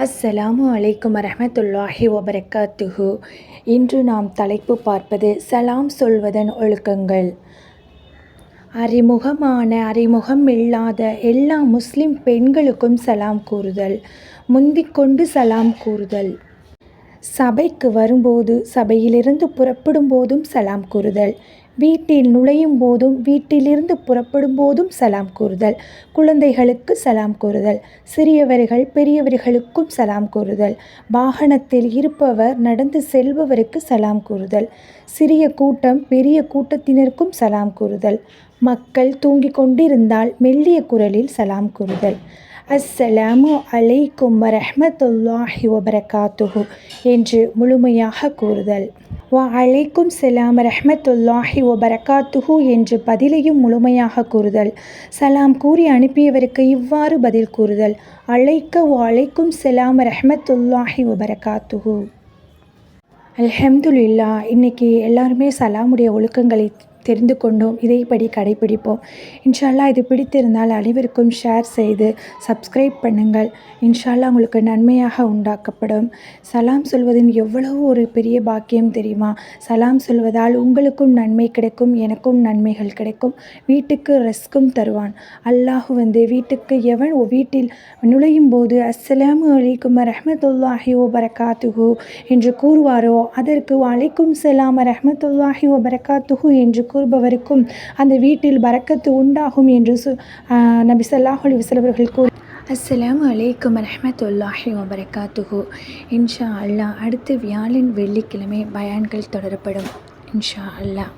அஸ்ஸலாமு அலைக்கும் வரஹ்மத்துல்லாஹி வபரகாத்துஹு. இன்று நாம் தலைப்பு பார்ப்பது சலாம் சொல்வதன் ஒழுக்கங்கள். அறிமுகம் இல்லாத எல்லா முஸ்லிம் பெண்களுக்கும் சலாம் கூறுதல். முந்திக்கொண்டு சலாம் கூறுதல். சபைக்கு வரும்போது, சபையிலிருந்து புறப்படும் போதும் சலாம் கூறுதல். வீட்டில் நுழையும் போதும், வீட்டிலிருந்து புறப்படும் போதும் சலாம் கூறுதல். குழந்தைகளுக்கு சலாம் கூறுதல். சிறியவர்கள் பெரியவர்களுக்கும் சலாம் கூறுதல். வாகனத்தில் இருப்பவர் நடந்து செல்பவருக்கு சலாம் கூறுதல். சிறிய கூட்டம் பெரிய கூட்டத்தினருக்கும் சலாம் கூறுதல். மக்கள் தூங்கிக் கொண்டிருந்தால் மெல்லிய குரலில் சலாம் கூறுதல். அஸ்ஸலாமு அலைக்கும் வரஹ்மத்துல்லாஹி வபரகாத்துஹு என்று முழுமையாக கூறுதல். வ அலைக்கும் ஸலாம் வரஹ்மத்துல்லாஹி வபரகாத்துஹு என்று பதிலையும் முழுமையாக கூறுதல். சலாம் கூறி அனுப்பியவருக்கு இவ்வாறு பதில் கூறுதல். அலைக்க வ அலைக்கும் ஸலாம் வரஹ்மத்துல்லாஹி வபரகாத்துஹு. அல்ஹம்துலில்லாஹ். இன்றைக்கி எல்லாருமே சலாமுடைய ஒழுக்கங்களை தெரிந்து கொண்டோம். இதைப்படி கடைப்பிடிப்போம். இன்ஷா அல்லாஹ் இது பிடித்திருந்தால் அனைவருக்கும் ஷேர் செய்து சப்ஸ்கிரைப் பண்ணுங்கள். இன்ஷா அல்லாஹ் உங்களுக்கு நன்மையாக உண்டாக்கப்படும். சலாம் சொல்வதின் எவ்வளவு ஒரு பெரிய பாக்கியம் தெரியுமா? சலாம் சொல்வதால் உங்களுக்கும் நன்மை கிடைக்கும், எனக்கும் நன்மைகள் கிடைக்கும், வீட்டுக்கு ரிஸ்க்கும் தருவான். அல்லாஹ் வீட்டில் நுழையும் போது அஸ்ஸலாமு அலைக்கும் வரஹ்மத்துல்லாஹி வபரகாத்துஹு என்று கூறுவாரோ அதற்கு வலைக்கும் ஸலாம் வரஹ்மத்துல்லாஹி வபரகாத்துஹு என்று கூறுபவருக்கும் அந்த வீட்டில் பரக்கத்து உண்டாகும் என்று நபி ஸல்லல்லாஹு அலைஹி வஸல்லம் அவர்கள் கூறி அஸ்ஸலாமு அலைக்கும் வரஹ்மத்துல்லாஹி வபரகாத்துஹு. இன்ஷா அல்லாஹ் அடுத்த வியாழன் வெள்ளிக்கிழமை பயான்கள் தொடரப்படும். இன்ஷா அல்லாஹ்.